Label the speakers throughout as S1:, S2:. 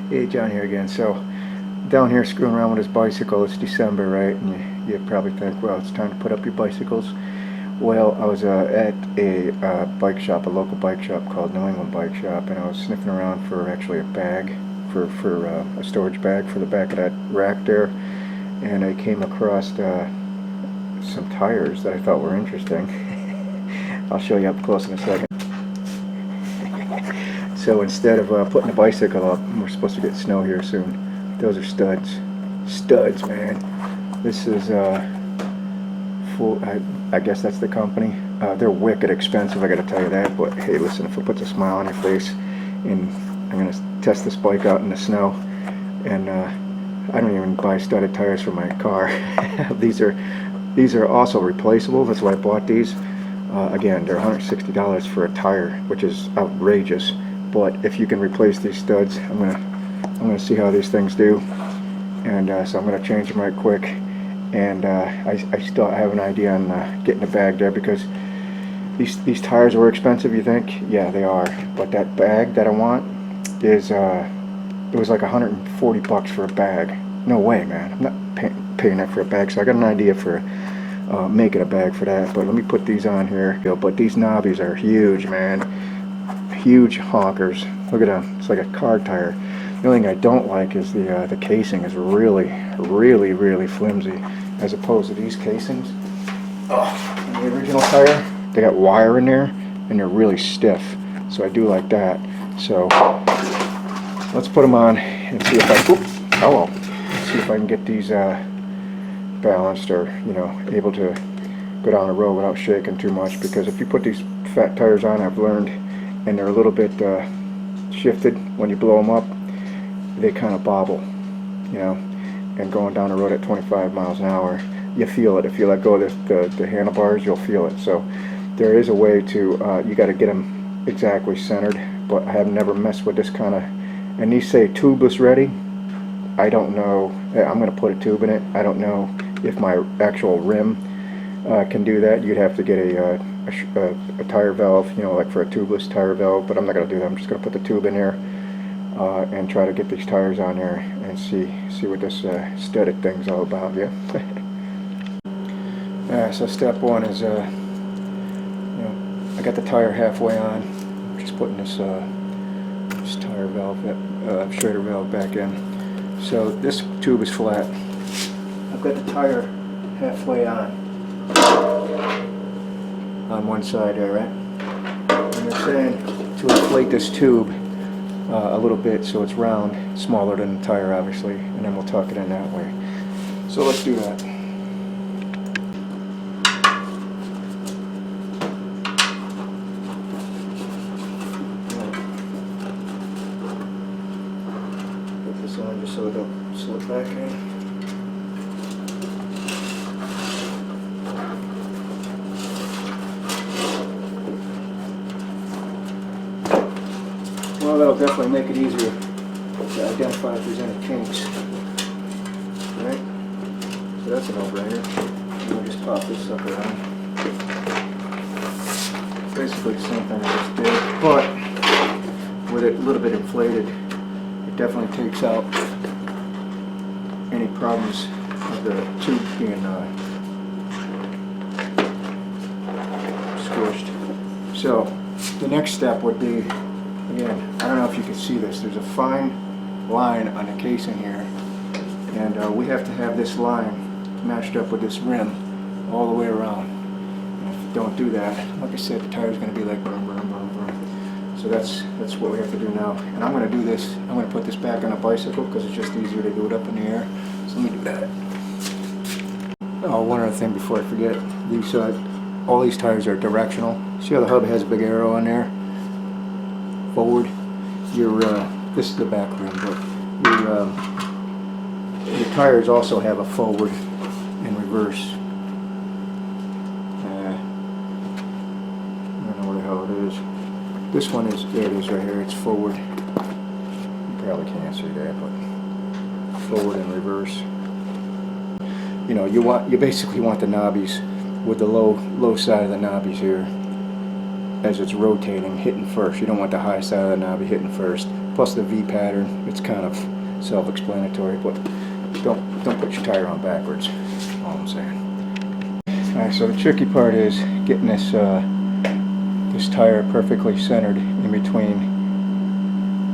S1: Hey, John here again. So, down here screwing around with his bicycle. It's December, right? And you probably think, well, it's time to put up your bicycles. Well, I was at a bike shop, a local bike shop called New England Bike Shop, and I was sniffing around for actually a bag, for a storage bag for the back of that rack there, and I came across some tires that I thought were interesting. I'll show you up close in a second. So instead of putting the bicycle up, we're supposed to get snow here soon. Those are studs. Studs, man. This is full. I guess that's the company. They're wicked expensive, I gotta tell you that. But hey, listen, if it puts a smile on your face, and I'm gonna test this bike out in the snow, and I don't even buy studded tires for my car. These are also replaceable. That's why I bought these. Again, they're $160 for a tire, which is outrageous. But if you can replace these studs, I'm gonna see how these things do, and so I'm gonna change them right quick. And I still have an idea on getting a bag there, because these tires were expensive. You think? Yeah, they are. But that bag that I want is it was like $140 for a bag. No way, man. I'm not paying that for a bag. So I got an idea for making a bag for that. But let me put these on here. But these knobbies are huge, man. Huge honkers. Look at them. It's like a car tire. The only thing I don't like is the casing is really flimsy, as opposed to these casings. Oh, in the original tire, they got wire in there, and they're really stiff. So I do like that. So let's put them on and see if see if I can get these balanced, or able to go down the road without shaking too much. Because if you put these fat tires on, I've learned, and they're a little bit shifted when you blow them up, they kind of bobble, and going down the road at 25 miles an hour, you feel it. If you let go of the handlebars, you'll feel it. So there is a way to, you got to get them exactly centered, but I have never messed with this kind of, and these say tubeless ready. I don't know, I'm going to put a tube in it. I don't know if my actual rim can do that. You'd have to get a tire valve, like for a tubeless tire valve, but I'm not going to do that. I'm just going to put the tube in there and try to get these tires on there and see what this studded thing's all about. Yeah. So step one is I got the tire halfway on. I'm just putting this tire valve, Schrader valve back in. So this tube is flat. I've got the tire halfway on one side there, right? And they're saying to inflate this tube a little bit so it's round, smaller than the tire, obviously, and then we'll tuck it in that way. So let's do that. Put this on just so it don't slip back in. Well, that'll definitely make it easier to identify if there's any kinks. Right? So that's a no-brainer. We'll just pop this sucker on. Basically the same thing I just did, but with it a little bit inflated, it definitely takes out any problems of the tube being squished. So the next step would be, again, I don't know if you can see this, there's a fine line on the casing here, and we have to have this line matched up with this rim all the way around. And if you don't do that, like I said, the tire's going to be like brum, brum, brum, brum. So that's what we have to do now. And I'm going to do this, I'm going to put this back on a bicycle because it's just easier to do it up in the air. So let me do that. Oh, one other thing before I forget, these all these tires are directional. See how the hub has a big arrow on there? Forward. This is the back rim, but your tires also have a forward and reverse. I don't know where the hell it is. This one is, there it is right here, it's forward. You probably can't see that, but forward and reverse. You basically want the knobbies with the low side of the knobbies here. as it's rotating, hitting first. You don't want the high side of the knob hitting first. Plus the V pattern, it's kind of self-explanatory, but don't put your tire on backwards. That's all I'm saying. Alright, so the tricky part is getting this this tire perfectly centered in between.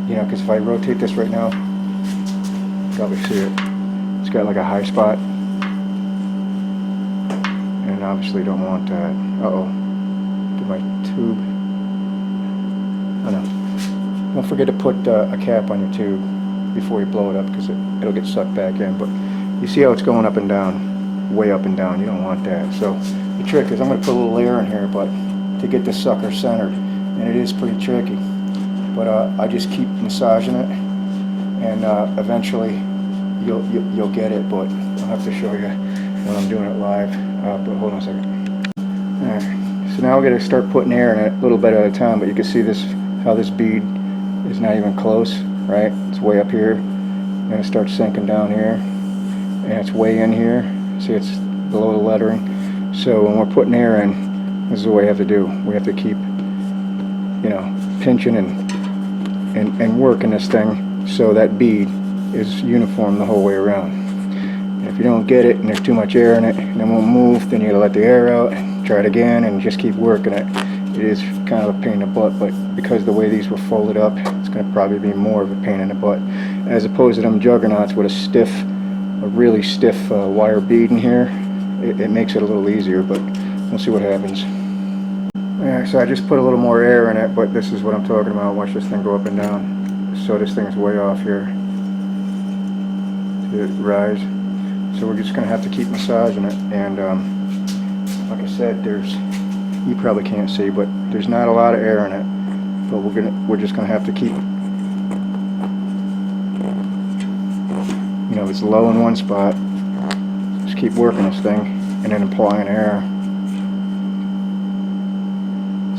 S1: You know, because if I rotate this right now, you probably see it. It's got like a high spot, and obviously don't want that. Uh-oh. Get my tube. Oh no. Don't forget to put a cap on your tube before you blow it up, because it'll get sucked back in. But you see how it's going up and down, way up and down. You don't want that. So the trick is I'm going to put a little air in here, but to get this sucker centered, and it is pretty tricky. But I just keep massaging it, and eventually you'll get it. But I'll have to show you when I'm doing it live. But hold on a second. All right. So now we're gonna start putting air in it a little bit at a time. But you can see this, how this bead is not even close, right? It's way up here. And then it starts sinking down here, and it's way in here. See, it's below the lettering. So when we're putting air in, this is what we have to do. We have to keep, you know, pinching and working this thing so that bead is uniform the whole way around. And if you don't get it and there's too much air in it and it won't move, then you gotta let the air out, try it again, and just keep working it. It is kind of a pain in the butt, but because the way these were folded up, it's gonna probably be more of a pain in the butt, as opposed to them juggernauts with a really stiff wire bead in here. It makes it a little easier, but we'll see what happens. Yeah, so I just put a little more air in it, but this is what I'm talking about. Watch this thing go up and down. So this thing's way off here to rise. So we're just gonna have to keep massaging it. And like I said, you probably can't see, but there's not a lot of air in it. But we're just gonna have to keep, you know, if it's low in one spot, just keep working this thing and then applying air.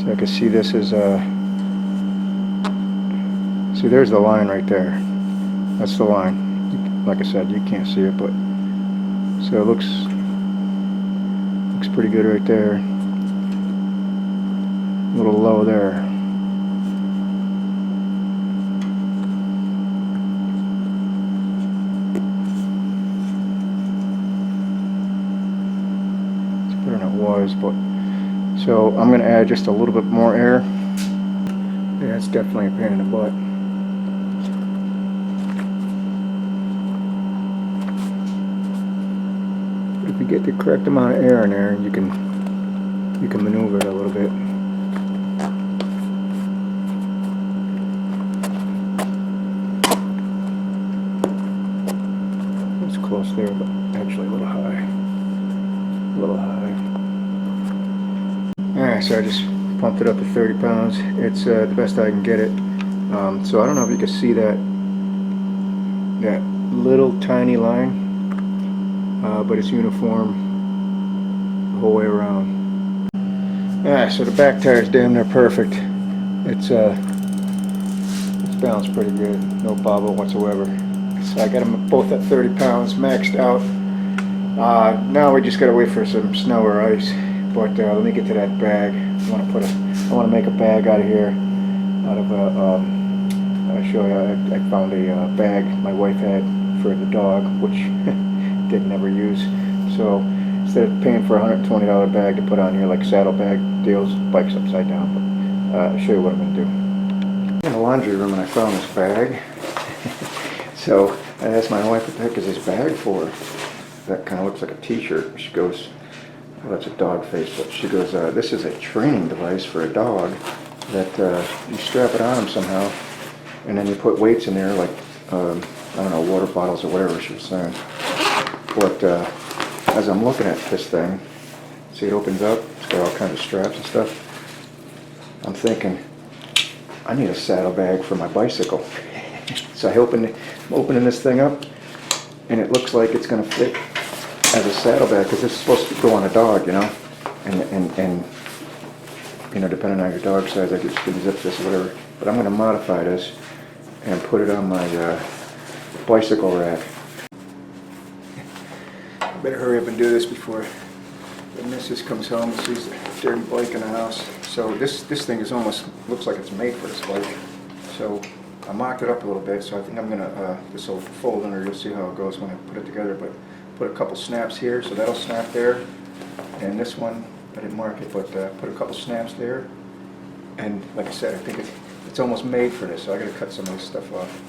S1: So I can see this is see, there's the line right there. That's the line. Like I said, you can't see it, but so it looks pretty good right there. A little low there. It's better than it was, but so I'm going to add just a little bit more air. Yeah, it's definitely a pain in the butt. But if you get the correct amount of air in there, you can maneuver it a little bit. It's close there, but actually a little high. A little high. Alright, so I just pumped it up to 30 pounds. It's the best I can get it. So I don't know if you can see that little tiny line, but it's uniform the whole way around. Alright, so the back tire is damn near perfect. It's balanced pretty good, no bobble whatsoever. So I got them both at 30 pounds, maxed out. Now we just gotta wait for some snow or ice. But let me get to that bag. I want to make a bag out of here, out of I'll show you. I found a bag my wife had for the dog, which did never use. So instead of paying for a $120 bag to put on here, like saddlebag deals, bike's upside down. But I'll show you what I'm gonna do. In the laundry room, and I found this bag. So I asked my wife, "What the heck is this bag for?" That kind of looks like a T-shirt. She goes, "Well, that's a dog face," but she goes, "This is a training device for a dog that you strap it on him somehow, and then you put weights in there, like I don't know, water bottles or whatever she was saying." But as I'm looking at this thing, see, it opens up. It's got all kinds of straps and stuff. I'm thinking, I need a saddlebag for my bicycle. So I'm opening this thing up, and it looks like it's going to fit as a saddlebag, because this is supposed to go on a dog, you know, and you know, depending on your dog size, I could zip this or whatever. But I'm going to modify this and put it on my bicycle rack. I better hurry up and do this before the Mrs. comes home and sees the dirty bike in the house. So this thing is almost, looks like it's made for this bike. So I mocked it up a little bit, so I think I'm gonna, this will fold under, you'll see how it goes when I put it together, but put a couple snaps here, so that'll snap there. And this one, I didn't mark it, but put a couple snaps there. And like I said, I think it's almost made for this, so I gotta cut some of this stuff off.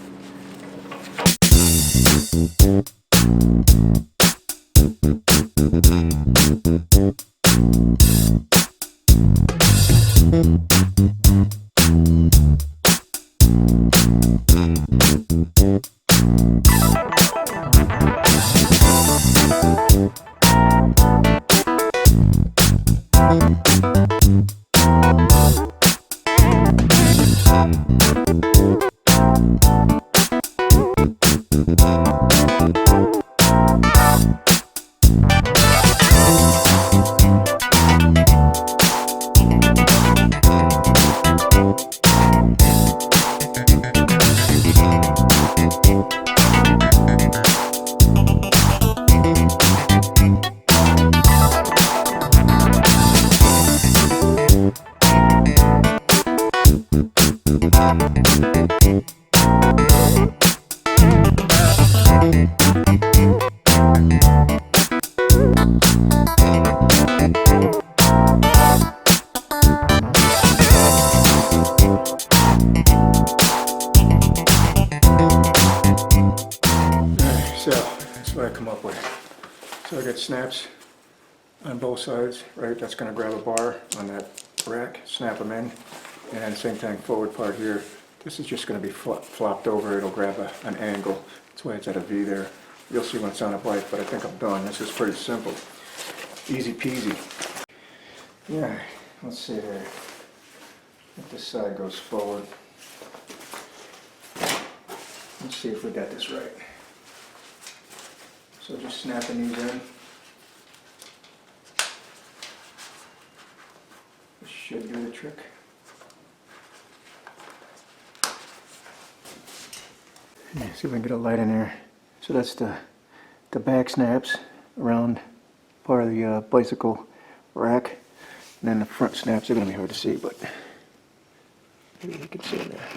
S1: So that's what I come up with. So I got snaps on both sides, right? That's going to grab a bar on that rack, snap them in, and then same thing, forward part here. This is just going to be flopped over. It'll grab an angle. That's why it's at a V there. You'll see when it's on a bike, but I think I'm done. This is pretty simple. Easy peasy. Yeah, let's see here. If this side goes forward. Let's see if we got this right. So just snapping these in. This should do the trick. Yeah, see if we can get a light in there. So that's the back snaps around part of the bicycle rack. And then the front snaps are going to be hard to see, but maybe you can see it there.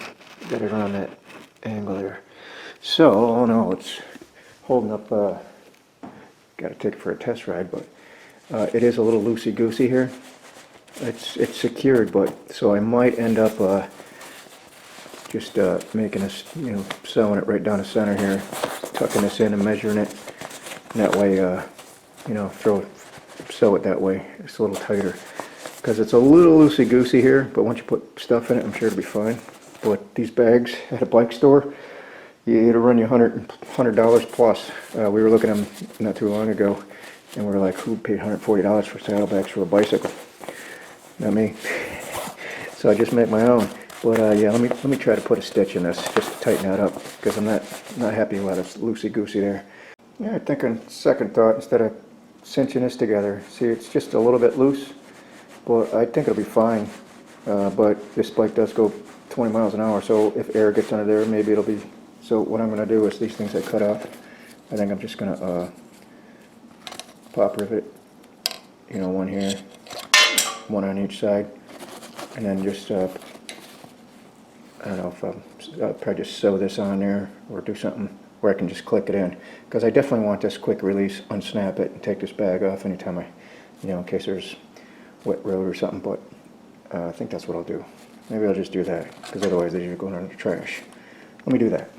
S1: Got it around that angle there. So, all in all, it's holding up. Got to take it for a test ride, but it is a little loosey-goosey here. It's secured, but so I might end up just making this, sewing it right down the center here, tucking this in and measuring it. And that way, sew it that way. It's a little tighter because it's a little loosey-goosey here. But once you put stuff in it, I'm sure it'll be fine. But these bags at a bike store, it'll run you $100 plus. We were looking at them not too long ago, and we were like, who paid $140 for saddlebags for a bicycle? Not me. So I just make my own. But yeah, let me try to put a stitch in this just to tighten that up, because I'm not happy with it's loosey-goosey there. Yeah, I think on second thought, instead of cinching this together, see, it's just a little bit loose, but I think it'll be fine. But this bike does go 20 miles an hour, so if air gets under there, maybe it'll be. So what I'm going to do is these things I cut off, I think I'm just going to pop rivet, one here, one on each side, and then just, I don't know if I'll probably just sew this on there or do something where I can just click it in. Because I definitely want this quick release, unsnap it, and take this bag off anytime I, in case there's wet road or something, but I think that's what I'll do. Maybe I'll just do that, because otherwise these are going in the trash. Let me do that.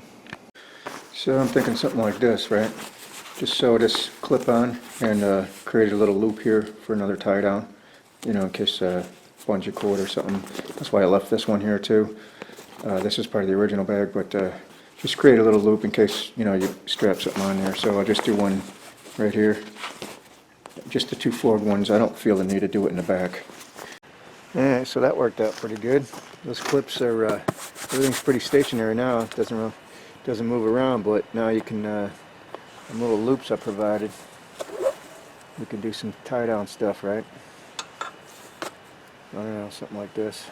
S1: So I'm thinking something like this, right? Just sew this clip on and create a little loop here for another tie down, in case bungee cord or something. That's why I left this one here too. This is part of the original bag, but just create a little loop in case, you strap something on there. So I'll just do one right here. Just the two forward ones. I don't feel the need to do it in the back. Yeah, so that worked out pretty good. Those clips are, everything's pretty stationary now. It doesn't move around, but now you can, them little loops I provided, we can do some tie down stuff, right? I don't know, something like this.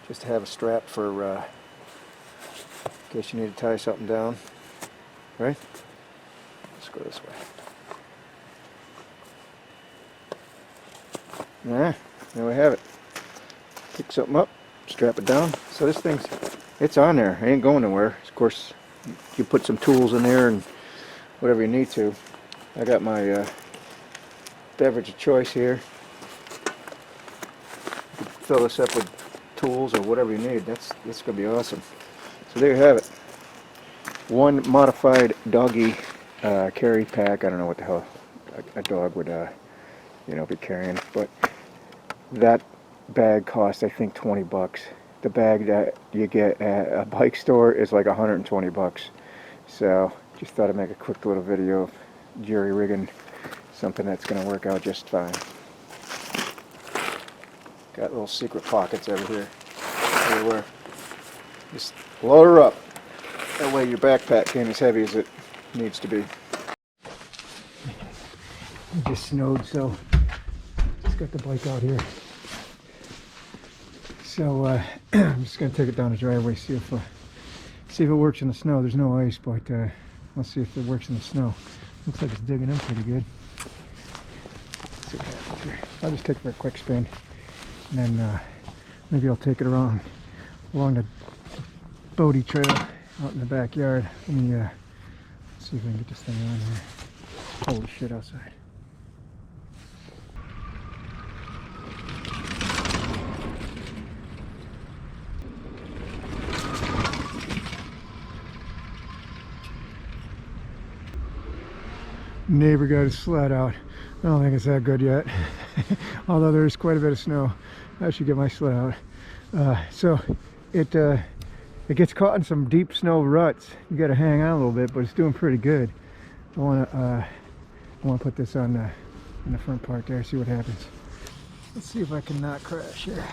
S1: Just to have a strap for, in case you need to tie something down, right? Let's go this way. Yeah, there we have it. Pick something up, strap it down. So this thing's, it's on there. It ain't going nowhere. Of course, you put some tools in there and whatever you need to. I got my beverage of choice here. You can fill this up with tools or whatever you need. That's gonna be awesome. So there you have it. One modified doggy carry pack. I don't know what the hell a dog would be carrying, but that bag cost I think 20 bucks. The bag that you get at a bike store is like 120 bucks. So just thought I'd make a quick little video of jury rigging something that's going to work out just fine. Got little secret pockets over here everywhere. Just load her up. That way your backpack ain't as heavy as it needs to be. It just snowed, so just got the bike out here. So I'm just gonna take it down the driveway, see if it works in the snow. There's no ice, but let's see if it works in the snow. Looks like it's digging in pretty good. Let's see what happens here. I'll just take it for a quick spin, and then maybe I'll take it along the Bodie Trail out in the backyard. Let me see if I can get this thing on here. Holy shit outside. Neighbor got his sled out. I don't think it's that good yet. Although there's quite a bit of snow. I should get my sled out. So it gets caught in some deep snow ruts. You got to hang on a little bit, but it's doing pretty good. I want to put this on the front part there. See what happens. Let's see if I can not crash here.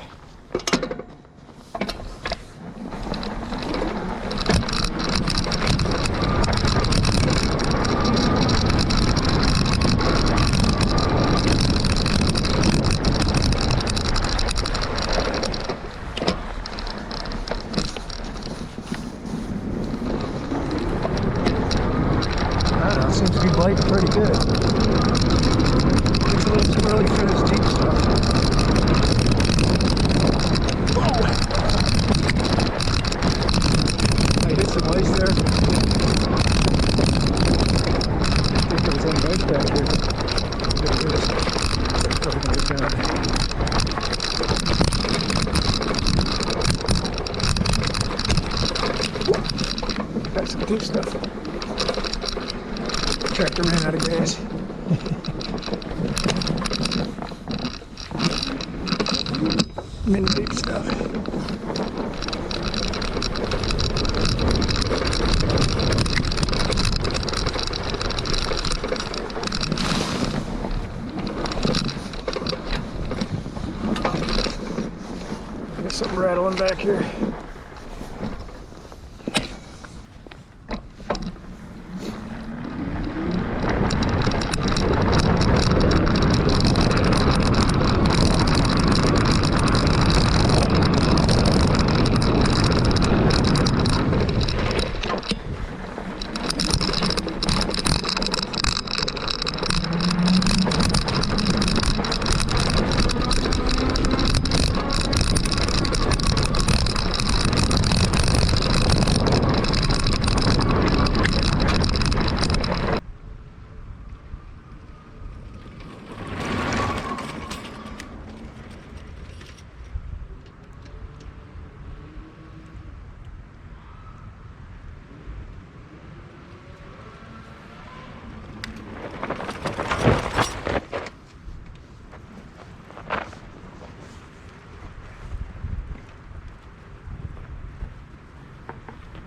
S1: Seems to be biting pretty good. It's a little too early for this deep stuff. Whoa! I hit some ice there. I think there was any ice back here. There it is. Probably gonna get down. That's some deep stuff. Tractor ran out of gas. Mini deep stuff. There's something rattling back here.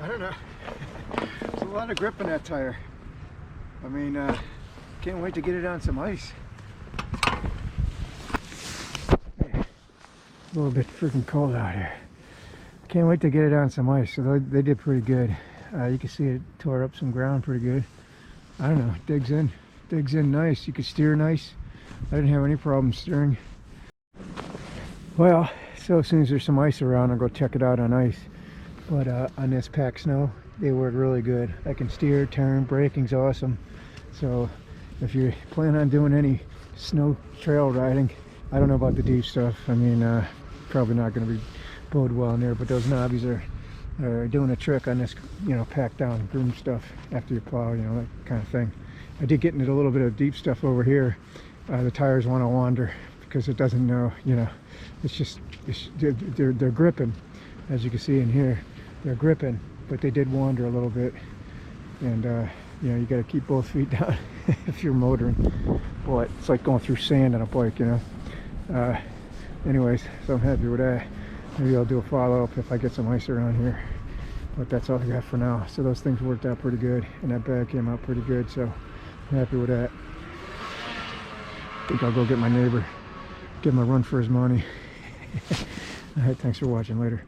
S1: I don't know. There's a lot of grip in that tire. I mean, can't wait to get it on some ice. A little bit freaking cold out here. Can't wait to get it on some ice. So they did pretty good. You can see it tore up some ground pretty good. I don't know, digs in nice. You can steer nice. I didn't have any problem steering. Well, so as soon as there's some ice around, I'll go check it out on ice. But on this packed snow, they work really good. I can steer, turn, braking's awesome. So if you plan on doing any snow trail riding, I don't know about the deep stuff. I mean, probably not going to be bode well in there, but those knobbies are doing a trick on this, you know, pack down groom stuff after you plow, you know, that kind of thing. I did get into a little bit of deep stuff over here. The tires want to wander because it doesn't know, you know, they're gripping, as you can see in here, they're gripping, but they did wander a little bit, and you know, you got to keep both feet down if you're motoring. Boy, it's like going through sand on a bike, you know. Anyways, so I'm happy with that. Maybe I'll do a follow-up if I get some ice around here, but that's all I got for now. So those things worked out pretty good, and that bag came out pretty good, so I'm happy with that. I think I'll go get my neighbor, give him a run for his money. All right, thanks for watching. Later.